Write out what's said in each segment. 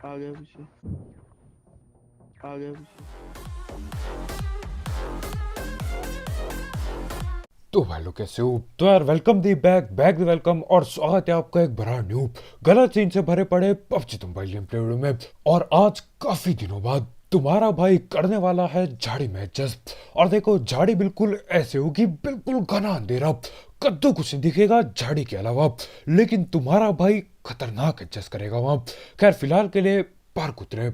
आ गया पीछे, आ गया पीछे। तो भाई लोग कैसे हो? तो यार welcome the back back the welcome और स्वागत है आपका एक बड़ा न्यू गलत सीन से भरे पड़े PUBG mobile game play video में। और आज काफी दिनों बाद तुम्हारा भाई करने वाला है झाड़ी मैचेस। और देखो झाड़ी बिल्कुल ऐसे होगी, बिल्कुल घना अंधेरा, कद्दू कुछ नहीं दिखेगा झाड़ी के अलावा, लेकिन तुम्हारा भाई खतरनाक एडजस्ट करेगा वहां। खैर फिलहाल के लिए पार्क उतरे।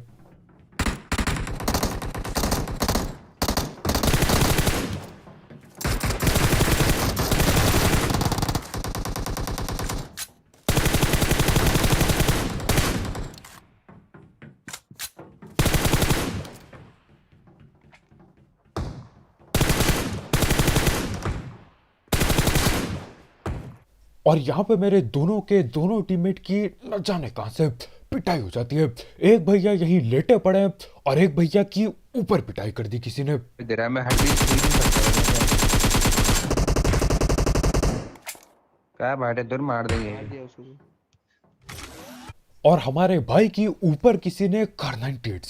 और यहाँ पे मेरे दोनों के दोनों टीममेट की न जाने कहां से पिटाई हो जाती है। एक भैया यहीं लेटे पड़े हैं और एक भैया की ऊपर पिटाई कर दी किसी ने। दे रहा है, मैं हड्डी छू नहीं सकता। क्या बात है, दूर मार देंगे। मार दिया उसको। और हमारे भाई की ऊपर किसी ने कार 98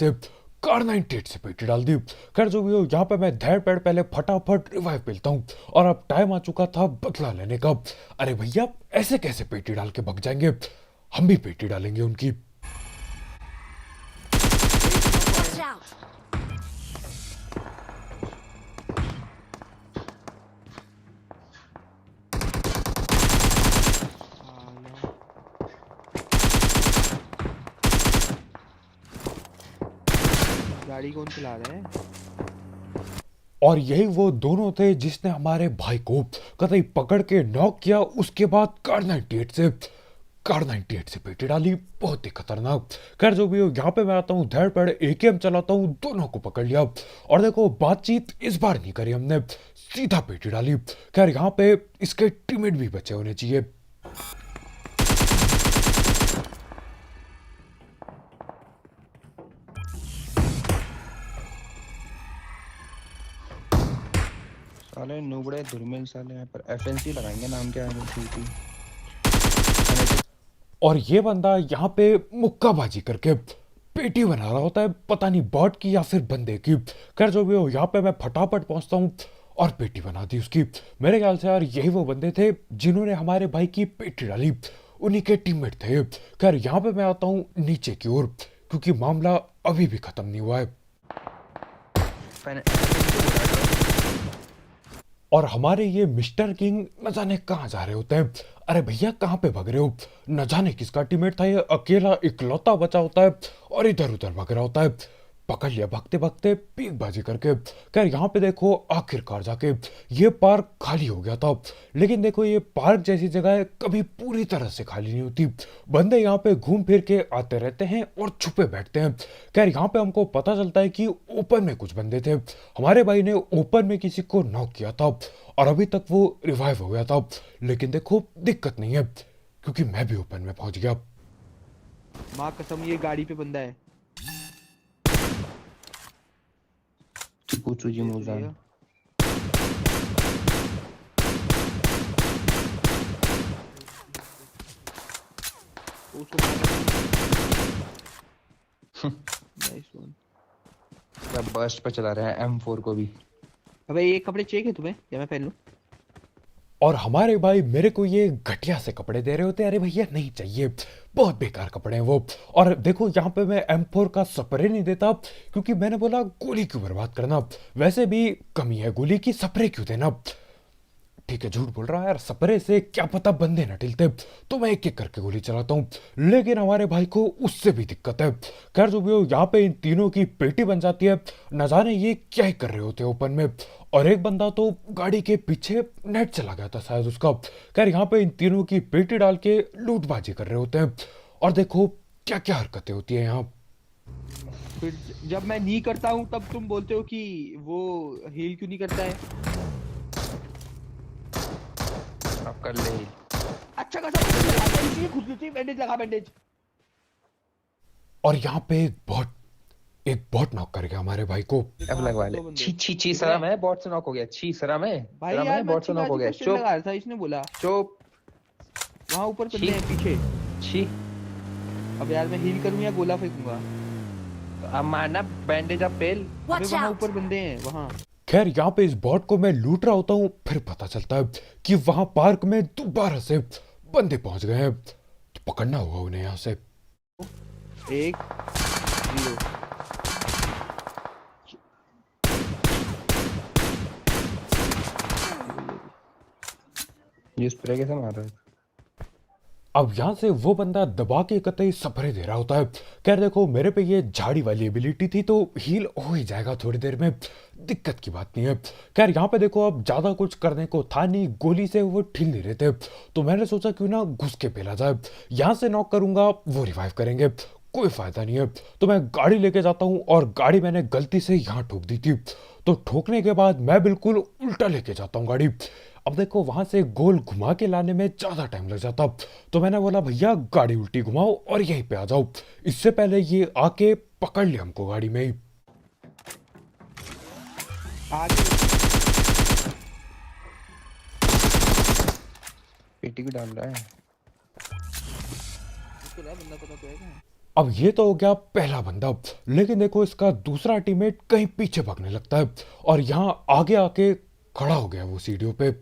से पेटी डाल दी। खैर जो भी हो, यहाँ पे मैं धैर पैर पहले फटाफट रिवाइव मिलता हूँ और अब टाइम आ चुका था बदला लेने का। अरे भैया ऐसे कैसे पेटी डाल के भग जाएंगे, हम भी पेटी डालेंगे उनकी। Watch out! गाड़ी कौन चला रहा है? और यही वो दोनों थे जिसने हमारे भाई को कतई पकड़ के नॉक किया। उसके बाद कार 98 से पेटी डाली, बहुत ही खतरनाक। खैर जो भी हो, यहाँ पे मैं आता हूँ धैर पैर एकेएम चलाता हूँ, दोनों को पकड़ लिया। और देखो बातचीत इस बार नहीं करी हमने, सीधा पेटी डाली। खैर यहाँ पे इसके टीममेट भी बचे होने चाहिए। साले नुबड़े धुरमिल साले यहाँ पर एफएनसी लगाएंगे, नाम क्या है एफएनसी। और ये बंदा यहाँ पे मुक्काबाजी करके पेटी बना रहा होता है, पता नहीं बॉट की या फिर बंदे की। खैर जो भी हो, यहाँ पे मैं फटाफट पहुंचता हूँ और पेटी बना दी उसकी। मेरे ख्याल से यार यही वो बंदे थे जिन्होंने हमारे भाई की पेटी डाली, उन्हीं के टीममेट थे। खैर यहाँ पे मैं आता हूँ नीचे की ओर, क्योंकि मामला अभी भी खत्म नहीं हुआ है। और हमारे ये मिस्टर किंग न जाने कहाँ जा रहे होते हैं। अरे भैया कहाँ पे भाग रहे हो? न जाने किसका टीममेट था ये, अकेला इकलौता बचा होता है और इधर उधर भाग रहा होता है। पकड़ लिया भागते भागते पीकबाजी करके। खैर यहाँ पे देखो आखिरकार जाके ये पार्क खाली हो गया था। लेकिन देखो ये पार्क जैसी जगह कभी पूरी तरह से खाली नहीं होती, बंदे यहाँ पे घूम फिर के आते रहते हैं और छुपे बैठते हैं। खैर यहाँ पे हमको पता चलता है कि ओपन में कुछ बंदे थे, हमारे भाई ने ओपन में किसी को नॉक किया था और अभी तक वो रिवाइव हो गया था। लेकिन देखो दिक्कत नहीं है, क्योंकि मैं भी ओपन में पहुंच गया। माँ कसम ये गाड़ी पे बंदा है। पूछो जी मोजा। भैया, उसको नाइस वन। क्या बर्स्ट पे चला रहा है M4 को भी। अबे ये कपड़े चाहिए क्या तुम्हें या मैं पहन लूं? और हमारे भाई मेरे को ये घटिया से कपड़े दे रहे होते। अरे भैया नहीं चाहिए, बहुत बेकार कपड़े हैं वो। और देखो यहाँ पे मैं M4 का स्प्रे नहीं देता, क्योंकि मैंने बोला गोली क्यों बर्बाद करना, वैसे भी कमी है गोली की, स्प्रे क्यों देना। ठीक है झूठ बोल रहा है यार, स्प्रे से क्या पता बंदे न टिलते, तो मैं एक एक करके गोली चलाता हूँ। लेकिन हमारे भाई को उससे भी दिक्कत है। खैर जो भी हो, यहाँ पे इन तीनों की पेटी बन जाती है। न जाने ये क्या ही कर रहे होते हैं ओपन में। और एक बंदा तो गाड़ी के पीछे नेट चला गया था शायद उसका। खैर यहाँ पे इन तीनों की पेटी डाल के लूटबाजी कर रहे होते हैं। और देखो क्या क्या हरकतें होती है यहाँ। फिर जब मैं नहीं करता हूँ तब तुम बोलते हो कि वो हील क्यों नहीं करता है? अब कर ले। अच्छा खासा बैंडेज खुद से बैंडेज लगा बैंडेज। और यहाँ पे एक बॉट नॉक कर गया हमारे भाई को। अब लगवा ले। दो बंदे। छी छी छी, शर्म है, बॉट से नॉक हो गया। छी शर्म है, भाई शर्म यार है, मैं बॉट से नॉक हो गया। चिंगारी का चुप लगा रहा था, इसने बोला चुप। वहां ऊपर छी बंदे हैं पीछे। छी अब यार मैं हील करूं या गोला फेंकूंगा? अब मारना बैंडेज अब पेल। अबे Watch वहां out! ऊपर बंदे हैं वहां। खैर यहाँ पे इस बॉट को मैं लूट रहा होता हूँ, फिर पता चलता है कि वहां पार्क में दोबारा से बंदे पहुंच गए हैं, तो पकड़ना होगा उन्हें यहाँ से। 1-0। ये स्प्रे कैसे मार रहा है? अब यहाँ से वो बंदा दबा के कतई स्प्रे दे रहा होता है। खैर देखो मेरे पे ये झाड़ी वाली एबिलिटी थी तो हील हो ही जाएगा थोड़ी देर में, दिक्कत की बात नहीं है। खैर यहाँ पे देखो अब ज्यादा कुछ करने को था नहीं, गोली से वो ठिल नहीं रहे थे, तो मैंने सोचा क्यों ना घुस के पेला जाए। यहाँ से नॉक करूंगा, वो रिवाइव करेंगे, कोई फायदा नहीं है। तो मैं गाड़ी लेके जाता हूँ और गाड़ी मैंने गलती से यहाँ ठोक दी थी, तो ठोकने के बाद मैं बिल्कुल उल्टा लेके जाता हूँ गाड़ी। अब देखो वहां से गोल घुमा के लाने में ज्यादा टाइम लग जाता, तो मैंने बोला भैया गाड़ी उल्टी घुमाओ और यहीं पे आ जाओ, इससे पहले ये आके पकड़ ले हमको गाड़ी में ही। आगे पेटी भी डाल रहा है। मुश्किल है, बंदा पता तो है क्या? अब ये तो हो गया पहला बंदा, लेकिन देखो इसका दूसरा टीममेट कहीं पीछे भागने लगता है और यहाँ आगे आके खड़ा हो गया वो सीढ़ियों पे।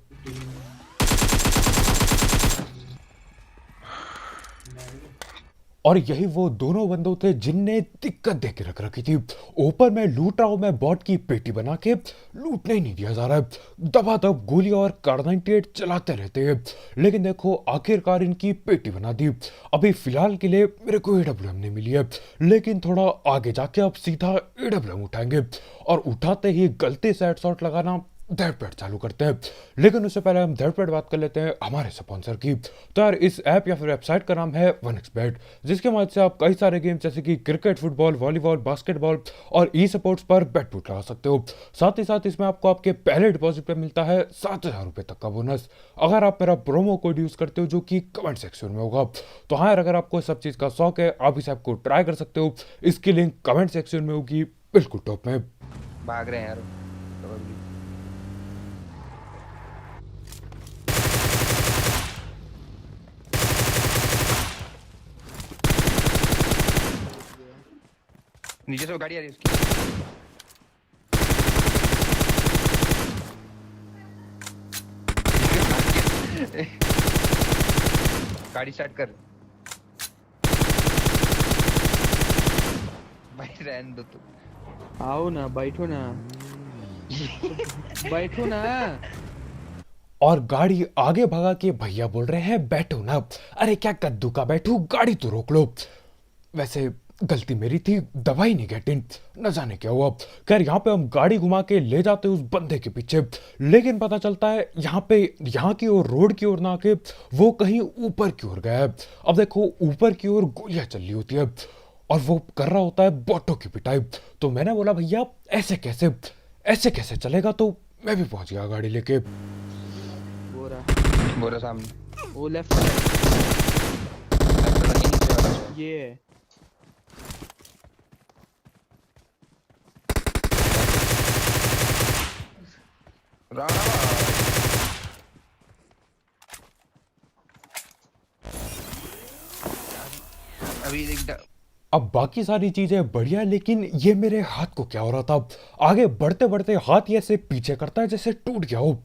और यही वो दोनों बंदों थे जिनने दिक्कत दे के रख रखी थी। ऊपर मैं लूट रहा हूं, मैं बॉट की पेटी बना के, लूटने ही नहीं दिया जा रहा है, दबादब गोली और कार 98 चलाते रहते हैं। लेकिन देखो आखिरकार इनकी पेटी बना दी। अभी फिलहाल के लिए मेरे को एडब्ल्यूएम नहीं मिली है, लेकिन थोड़ा आगे जाके अब सीधा एडब्ल्यूएम उठाएंगे और उठाते ही गलती से हेडशॉट लगाना दैटपैड चालू करते हैं। लेकिन उससे पहले हम दैटपैड बात कर लेते हैं हमारे स्पॉन्सर की। तो यार इस ऐप या फिर वेबसाइट का नाम है 1xBet, जिसके मदद से आप कई सारे गेम जैसे कि क्रिकेट, फुटबॉल, वॉलीबॉल, बास्केटबॉल और ई स्पोर्ट्स पर बेट बुट लगा सकते हो। साथ ही साथ इसमें आपको आपके पहले डिपॉजिट पे मिलता है 7,000 रुपये तक का बोनस, अगर आप मेरा प्रोमो कोड यूज करते हो जो कि कमेंट सेक्शन में होगा। तो हाँ यार, अगर आपको सब चीज़ का शौक है आप इस ऐप को ट्राई कर सकते हो, इसकी लिंक कमेंट सेक्शन में होगी बिल्कुल टॉप में। भाग रहे हैं यार। नीचे से वो गाड़ी आ रही है उसकी। गाड़ी स्टार्ट कर भाई, रहने दो तुम। आओ ना, बैठो ना। बैठो ना। और गाड़ी आगे भगा के भैया बोल रहे हैं बैठो ना। अरे क्या कद्दू का बैठू, गाड़ी तो रोक लो। वैसे गलती मेरी थी, दवाई नहीं गेट इन, न जाने क्या हुआ। खैर यहाँ पे हम गाड़ी घुमा के ले जाते उस बंदे के पीछे, लेकिन पता चलता है यहाँ की ओर, रोड की ओर ना के वो कहीं ऊपर की ओर गया है। अब देखो ऊपर की ओर गोलियां चल रही होती है और वो कर रहा होता है बॉटों की पिटाई। तो मैंने बोला भैया ऐसे कैसे चलेगा, तो मैं भी पहुंच गया गाड़ी लेके। बोरा सामने। वो लेफ्ट ये है। अभी देख अब बाकी सारी चीजें बढ़िया, लेकिन ये मेरे हाथ को क्या हो रहा था, आगे बढ़ते बढ़ते हाथ ये ऐसे पीछे करता है जैसे टूट गया हो,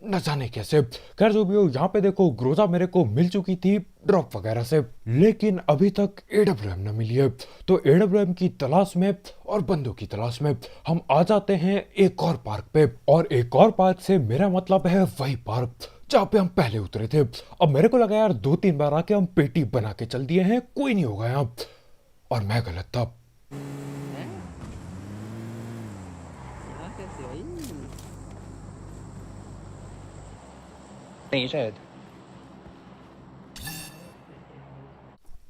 न जाने कैसे। खैर जो भी हो, यहाँ पे देखो ग्रोजा मेरे को मिल चुकी थी ड्रॉप वगैरह से, लेकिन अभी तक एडब्ल्यूएम न मिली है। तो एडब्ल्यूएम की तलाश में और बंदों की तलाश में हम आ जाते हैं एक और पार्क पे, और एक और पार्क से मेरा मतलब है वही पार्क जहाँ पे हम पहले उतरे थे। अब मेरे को लगा यार 2-3 बार आके हम पेटी बना के चल दिए हैं, कोई नहीं होगा यहाँ, और मैं गलत था। यहाँ कैसे आई? नहीं शायद।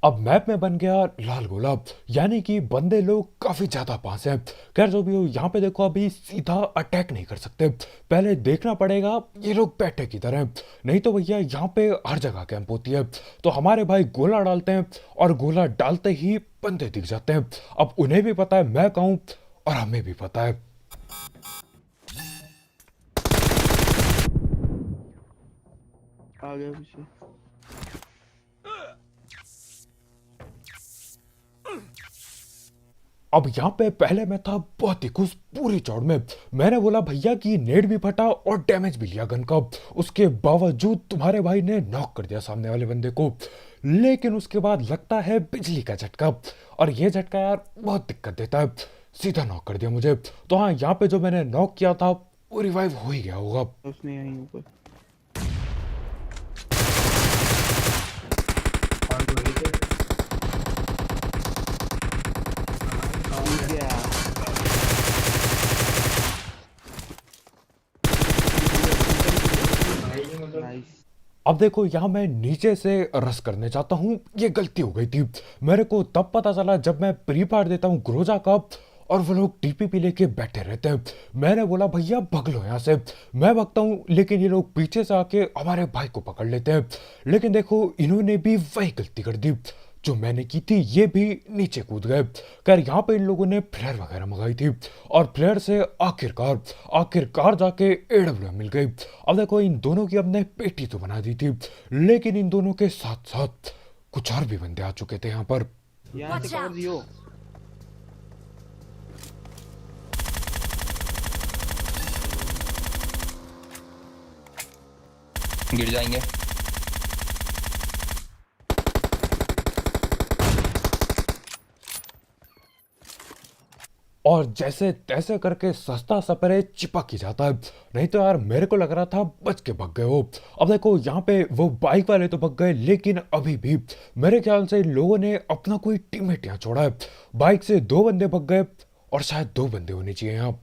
अब मैप में बन गया लाल गुलाब, यानी कि बंदे लोग काफी ज्यादा पास हैं। खैर जो भी हो, यहाँ पे देखो अभी सीधा अटैक नहीं कर सकते, पहले देखना पड़ेगा ये लोग बैठे किधर हैं, नहीं तो भैया यहाँ पे हर जगह कैंप होती है। तो हमारे भाई गोला डालते हैं और गोला डालते ही बंदे दिख जाते हैं। अब उन्हें भी पता है मैं कहूँ और हमें भी पता है। आ गया पीछे। अब यहाँ पे पहले मैं था बहुत ही खुश पूरी चौड़ में। मैंने बोला भैया कि नेट भी फटा और डैमेज भी लिया गन का, उसके बावजूद तुम्हारे भाई ने नॉक कर दिया सामने वाले बंदे को। लेकिन उसके बाद लगता है बिजली का झटका, और ये झटका यार बहुत दिक्कत देता है, सीधा नॉक कर दिया मुझे। तो हाँ, यहाँ पे जो मैंने नॉक किया था वो रिवाइव हो ही गया होगा। उसने यहीं ऊपर टूट गया। नाइस। अब देखो यहाँ मैं नीचे से रस करने चाहता हूँ, ये गलती हो गई थी। मेरे को तब पता चला जब मैं प्री फायर देता हूँ ग्रोजा का और वो लोग टीपीपी लेके बैठे रहते हैं। मैंने बोला भैया भग लो यहाँ से, मैं भगता हूँ, लेकिन ये लोग पीछे से आके हमारे भाई को पकड़ लेते हैं। लेकिन देखो इन्होंने भी वही गलती कर दी जो मैंने की थी, ये भी नीचे कूद गए। खैर यहाँ पे इन लोगों ने फ्लेयर वगैरह मंगाई थी और फ्लेयर से आखिरकार आखिरकार जाके एडब्ल्यू मिल गई। अब देखो इन दोनों की हमने पेटी तो बना दी थी, लेकिन इन दोनों के साथ साथ कुछ और भी बंदे आ चुके थे यहाँ पर। यहाँ से Watch कवर out. दियो। गिर जाएंगे। और जैसे तैसे करके सस्ता सपरे चिपक ही जाता है, नहीं तो यार मेरे को लग रहा था बच के भग गए हो। अब देखो यहाँ पे वो बाइक वाले तो भग गए, लेकिन अभी भी मेरे ख्याल से इन लोगों ने अपना कोई टीममेट यहाँ छोड़ा है। बाइक से 2 बंदे भग गए और शायद 2 बंदे होने चाहिए यहाँ।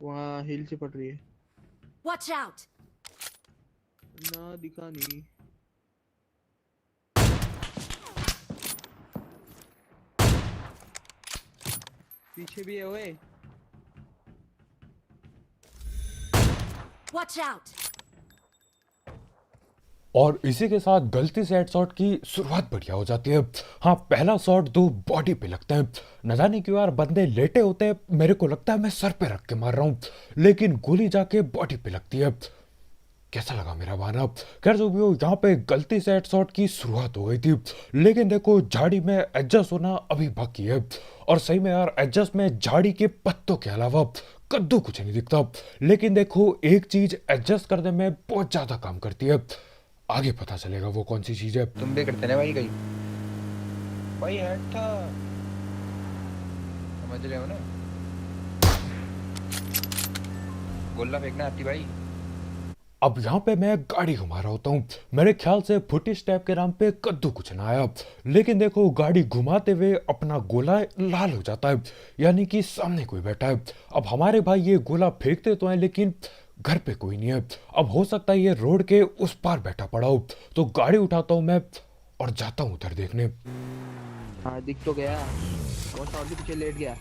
वहाँ हिल से पड़ रही है Watch out! ना, दिखा नहीं। पीछे भी है ओए। Watch out! और इसी के साथ गलती से हेडशॉट की शुरुआत बढ़िया हो जाती है। हाँ, पहला शॉट 2 बॉडी पे लगते हैं, न जाने क्यों यार बंदे लेटे होते हैं, मेरे को लगता है मैं सर पे रख के मार रहा हूँ, लेकिन गोली जाके बॉडी पे लगती है। कैसा लगा मेरा बहाना? खैर जो भी हो, यहाँ पे गलती से हेडशॉट की शुरुआत हो गई थी, लेकिन देखो झाड़ी में एडजस्ट होना अभी बाकी है। और सही में यार एडजस्ट में झाड़ी के पत्तों के अलावा कद्दू कुछ नहीं दिखता, लेकिन देखो एक चीज एडजस्ट करने में बहुत ज्यादा काम करती है, आगे पता चलेगा वो कौन सी चीज है। तुम भी करते ना भाई कहीं भाई हेड था, समझ रहे हो ना? गोला फेंकना आती भाई। अब यहाँ पे मैं गाड़ी घुमा रहा होता हूँ, मेरे ख्याल से फुटी स्टेप के नाम पे कद्दू कुछ ना आया, लेकिन देखो गाड़ी घुमाते हुए अपना गोला लाल हो जाता है, यानी कि सामने कोई बैठा है। अब हमारे भाई ये गोला फेंकते तो हैं, लेकिन घर पे कोई नहीं है। अब हो सकता है ये रोड के उस पार बैठा पड़ा हो, तो गाड़ी उठाता हूँ मैं और जाता हूँ उधर देखने। हाँ दिख तो गया, वो शॉट के पीछे लेट गया।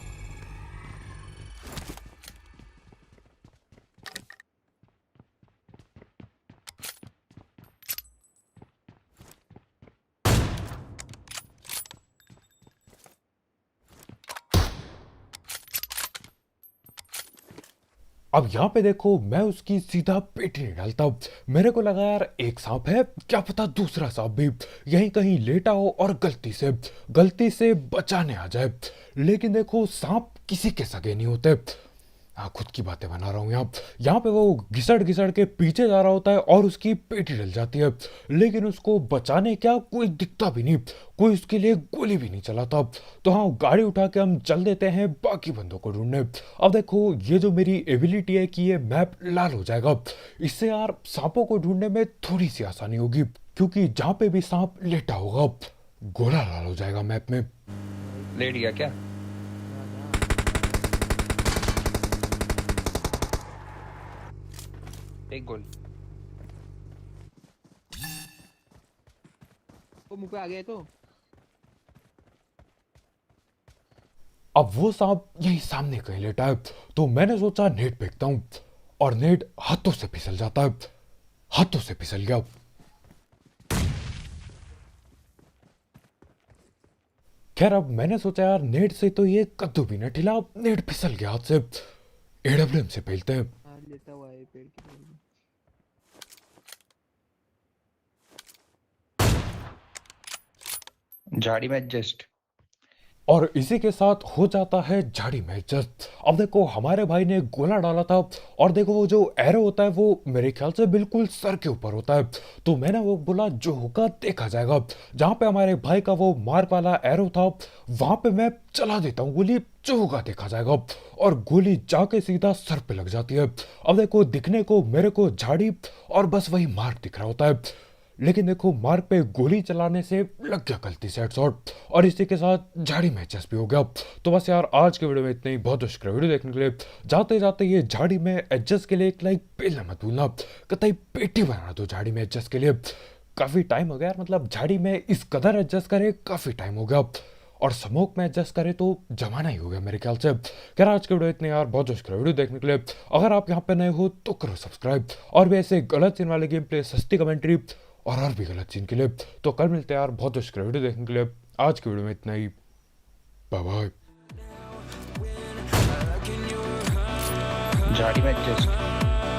अब यहाँ पे देखो मैं उसकी सीधा पेटी नहीं डालता, मेरे को लगा यार एक सांप है, क्या पता दूसरा सांप भी यहीं कहीं लेटा हो और गलती से बचाने आ जाए। लेकिन देखो सांप किसी के सगे नहीं होते। हाँ, खुद की बातें बना रहा हूँ यहाँ पे वो घिसड़ घिसड़ के पीछे जा रहा होता है और उसकी पेटी डल जाती है, लेकिन उसको बचाने क्या कोई दिखता भी नहीं, कोई उसके लिए गोली भी नहीं चलाता। तो हाँ, गाड़ी उठा के हम चल देते हैं बाकी बंदों को ढूंढने। अब देखो ये जो मेरी एबिलिटी है कि ये मैप लाल हो जाएगा, इससे यार सांपों को ढूंढने में थोड़ी सी आसानी होगी, क्योंकि जहाँ पे भी सांप लेटा होगा गोला लाल हो जाएगा मैप में। लेट गया क्या? एक गोल। वो मुंह पे आ गया तो अब वो सांप यही सामने कहीं लेटा है, तो मैंने सोचा नेट फेंकता हूं, और नेट हाथों से फिसल जाता है, हाथों से फिसल गया। खैर अब मैंने सोचा यार नेट से तो ये कद्दू भी न ठिला, नेट फिसल गया हाथ से। एडब्ल्यूएम से पेलते हैं। हाँ, लेता हुआ है पेड़ की तरफ। झाड़ी में एडजस्ट। और इसी के साथ हो जाता है झाड़ी में एडजस्ट। अब देखो हमारे भाई ने गोला डाला था, और देखो वो जो एरो होता है वो मेरे ख्याल से बिल्कुल सर के ऊपर होता है। तो मैंने वो बोला जो होगा देखा जाएगा। जहाँ पे हमारे भाई का वो मार्क वाला एरो था वहां पे मैं चला देता हूँ गोली, जो होगा देखा जाएगा। और गोली जाके सीधा सर पे लग जाती है। अब देखो दिखने को मेरे को झाड़ी और बस वही मार्क दिख रहा होता है, लेकिन देखो मार्क पे गोली चलाने से लग गया गलती से हेडशॉट, और इसी के साथ झाड़ी में एडजस्ट भी हो गया। तो बस यार आज के वीडियो में इतना ही। बहुत शुक्रिया वीडियो देखने के लिए। जाते जाते ये झाड़ी में एडजस्ट के लिए एक लाइक पेलना मत भूलना, कतई पेटी बना दो झाड़ी में एडजस्ट के लिए। काफ़ी टाइम हो गया यार, मतलब झाड़ी में इस कदर एडजस्ट करे काफ़ी टाइम हो गया, और स्मोक में एडजस्ट करे तो जमाना ही हो गया मेरे ख्याल से। खैर आज के वीडियो इतने यार। बहुत शुक्रिया वीडियो देखने के लिए। अगर आप यहाँ पे नए हो तो करो सब्सक्राइब, और भी ऐसे गलत सीन वाले गेम प्ले, सस्ती कमेंट्री और भी गलत सीन के लिए। तो कल मिलते हैं यार। बहुत शुक्रिया वीडियो देखने के लिए। आज की वीडियो में इतना ही। Bye bye. झाड़ी में एडजस्ट।